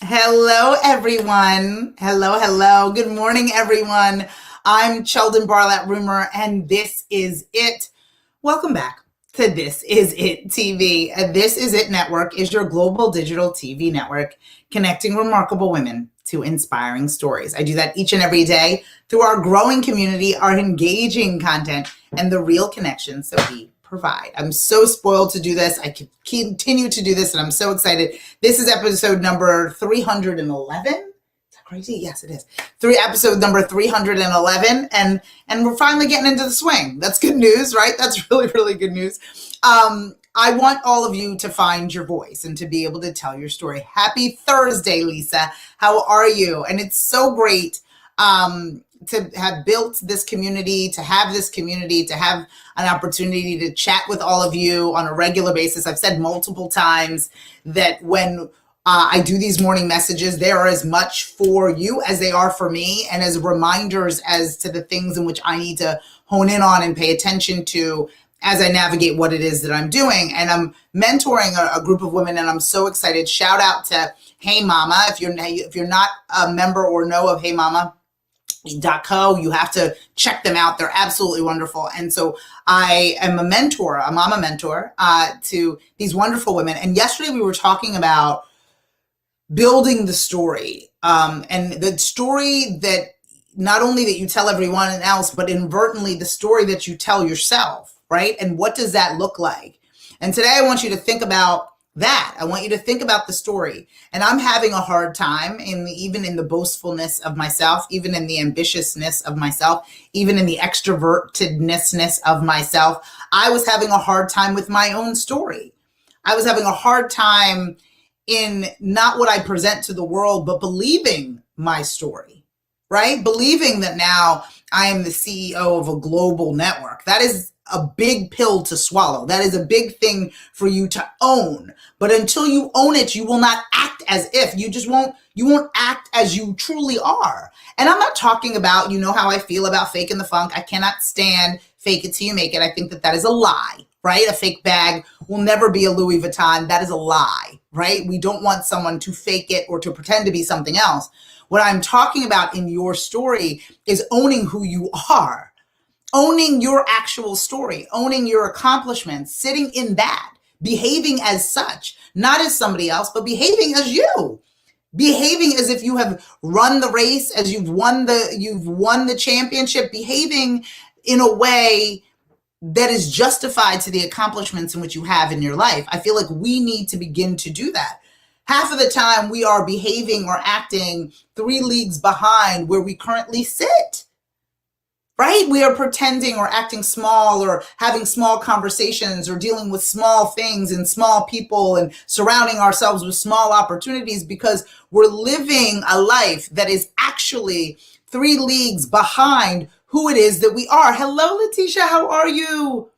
Hello, everyone. Hello. Good morning, everyone. I'm CHELDIN BARLATT, and this is it. Welcome back to This Is It TV. This Is It Network is your global digital TV network connecting remarkable women to inspiring stories. I do that each and every day through our growing community, our engaging content, and the real connections that we provide. I'm so spoiled to do this. I can continue to do this, and I'm so excited. This is episode number 311. Is that crazy? Yes, it is. Episode number 311, and we're finally getting into the swing. That's good news, right? That's really good news. I want all of you to find your voice and to be able to tell your story. Happy Thursday, Lisa. How are you? And it's so great to have built this community, to have an opportunity to chat with all of you on a regular basis. I've said multiple times that when I do these morning messages, they are as much for you as they are for me, and as reminders as to the things in which I need to hone in on and pay attention to as I navigate what it is that I'm doing. And I'm mentoring a group of women, and I'm so excited. Shout out to Hey Mama. If you're not a member or know of Hey Mama, .co, you have to check them out. They're absolutely wonderful. And so I am a mama mentor to these wonderful women. And yesterday we were talking about building the story, and the story that not only that you tell everyone else, but inadvertently the story that you tell yourself, right? And what does that look like? And today I want you to think about that. I want you to think about the story. And I'm having a hard time even in the boastfulness of myself, even in the ambitiousness of myself, even in the extrovertedness of myself. I was having a hard time with my own story. I was having a hard time in not what I present to the world, but believing my story, right? Believing that now I am the CEO of a global network. That is a big pill to swallow. That is a big thing for you to own. But until you own it, you will not act as if. You won't act as you truly are. And I'm not talking about, you know how I feel about faking the funk. I cannot stand fake it till you make it. I think that is a lie, right? A fake bag will never be a Louis Vuitton. That is a lie, right? We don't want someone to fake it or to pretend to be something else. What I'm talking about in your story is owning who you are. Owning your actual story, owning your accomplishments, sitting in that, behaving as such, not as somebody else, but behaving as you, behaving as if you have run the race, as you've won the championship, behaving in a way that is justified to the accomplishments in which you have in your life. I feel like we need to begin to do that. Half of the time we are behaving or acting 3 leagues behind where we currently sit. Right? We are pretending or acting small or having small conversations or dealing with small things and small people and surrounding ourselves with small opportunities because we're living a life that is actually 3 leagues behind who it is that we are. Hello, Letitia. How are you?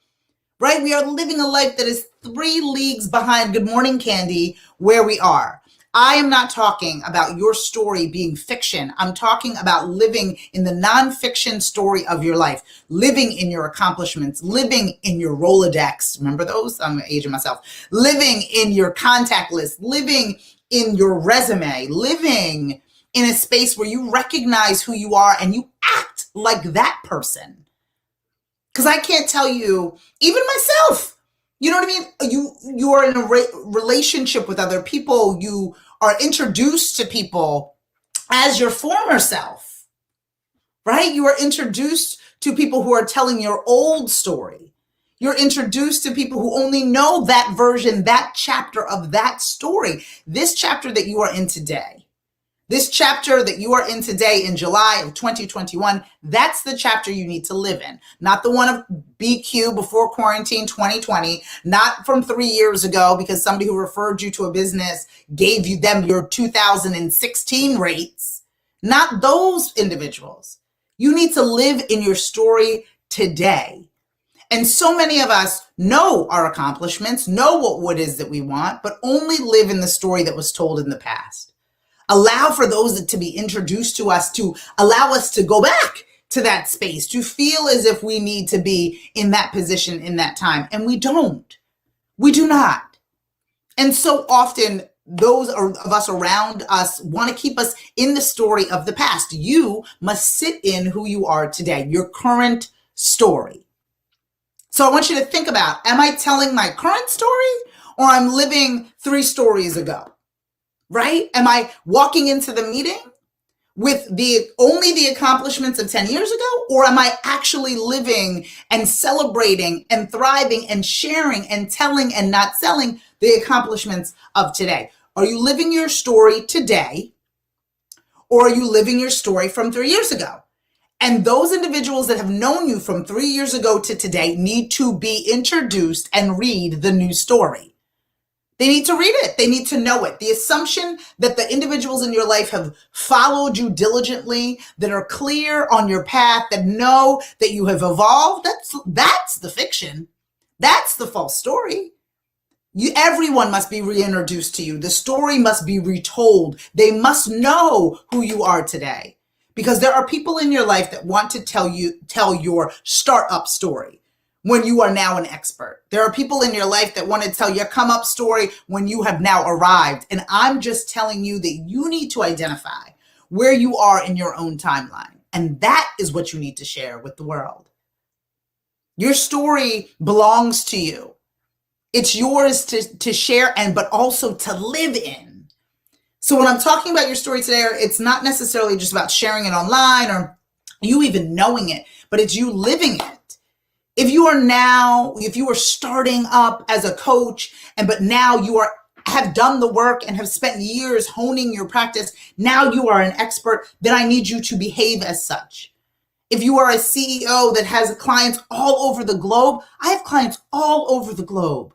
Right? We are living a life that is 3 leagues behind. Good morning, Candy, where we are. I am not talking about your story being fiction. I'm talking about living in the nonfiction story of your life, living in your accomplishments, living in your Rolodex. Remember those? I'm aging myself. Living in your contact list, living in your resume, living in a space where you recognize who you are and you act like that person. Because I can't tell you, even myself, you know what I mean? You are in a relationship with other people. You are introduced to people as your former self, right? You are introduced to people who are telling your old story. You're introduced to people who only know that version, that chapter of that story. This chapter that you are in today, this chapter that you are in today in July of 2021, that's the chapter you need to live in. Not the one of BQ before quarantine 2020, not from 3 years ago because somebody who referred you to a business gave you them your 2016 rates. Not those individuals. You need to live in your story today. And so many of us know our accomplishments, know what it is that we want, but only live in the story that was told in the past. Allow for those to be introduced to us, to allow us to go back to that space, to feel as if we need to be in that position in that time. And we don't. We do not. And so often those of us around us want to keep us in the story of the past. You must sit in who you are today, your current story. So I want you to think about, am I telling my current story or I'm living 3 stories ago, right? Am I walking into the meeting with only the accomplishments of 10 years ago, or am I actually living and celebrating and thriving and sharing and telling and not selling the accomplishments of today? Are you living your story today, or are you living your story from 3 years ago? And those individuals that have known you from 3 years ago to today need to be introduced and read the new story. They need to read it. They need to know it. The assumption that the individuals in your life have followed you diligently, that are clear on your path, that know that you have evolved, that's the fiction. That's the false story. Everyone must be reintroduced to you. The story must be retold. They must know who you are today. Because there are people in your life that want to tell your startup story when you are now an expert. There are people in your life that want to tell your come up story when you have now arrived. And I'm just telling you that you need to identify where you are in your own timeline. And that is what you need to share with the world. Your story belongs to you. It's yours to share but also to live in. So when I'm talking about your story today, it's not necessarily just about sharing it online or you even knowing it, but it's you living it. If you are starting up as a coach, but now you have done the work and have spent years honing your practice, now you are an expert, then I need you to behave as such. If you are a CEO that has clients all over the globe, I have clients all over the globe.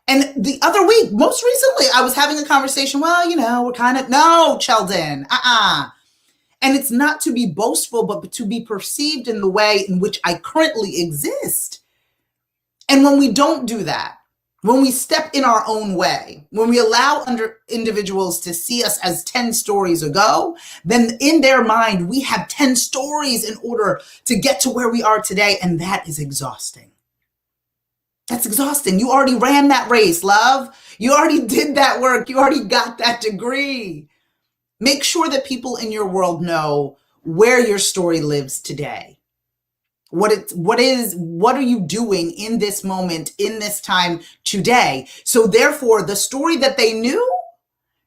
And the other week, most recently, I was having a conversation. Well, we're no, CHELDIN, And it's not to be boastful, but to be perceived in the way in which I currently exist. And when we don't do that, when we step in our own way, when we allow individuals to see us as 10 stories ago, then in their mind, we have 10 stories in order to get to where we are today. And that is exhausting. That's exhausting. You already ran that race, love. You already did that work. You already got that degree. Make sure that people in your world know where your story lives today. What are you doing in this moment, in this time today? So therefore, the story that they knew,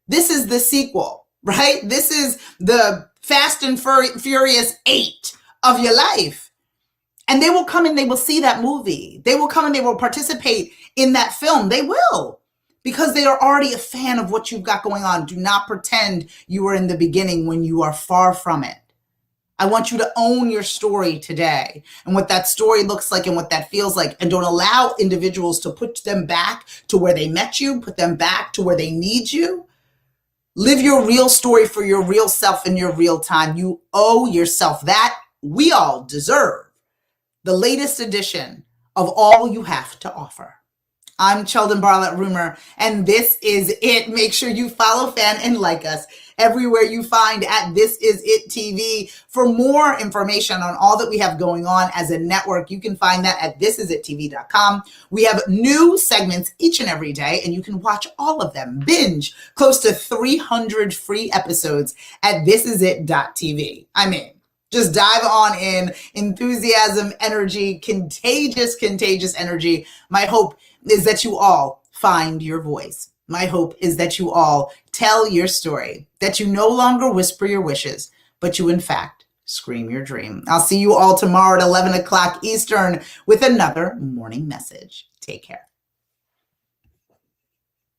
this is the sequel, right? This is the Fast and Furious 8 of your life. And they will come and they will see that movie. They will come and they will participate in that film. They will, because they are already a fan of what you've got going on. Do not pretend you were in the beginning when you are far from it. I want you to own your story today and what that story looks like and what that feels like. And don't allow individuals to put them back to where they met you, put them back to where they need you. Live your real story for your real self in your real time. You owe yourself that. We all deserve the latest edition of All You Have to Offer. I'm CHELDIN BARLATT RUMER, and this is it. Make sure you follow, fan, and like us everywhere you find at This Is It TV. For more information on all that we have going on as a network, you can find that at thisisItTV.com. We have new segments each and every day, and you can watch all of them. Binge close to 300 free episodes at thisisit.tv. I mean, just dive on in. Enthusiasm, energy, contagious energy. My hope is that you all find your voice. My hope is that you all tell your story, that you no longer whisper your wishes, but you in fact scream your dream. I'll see you all tomorrow at 11 o'clock Eastern with another morning message. Take care.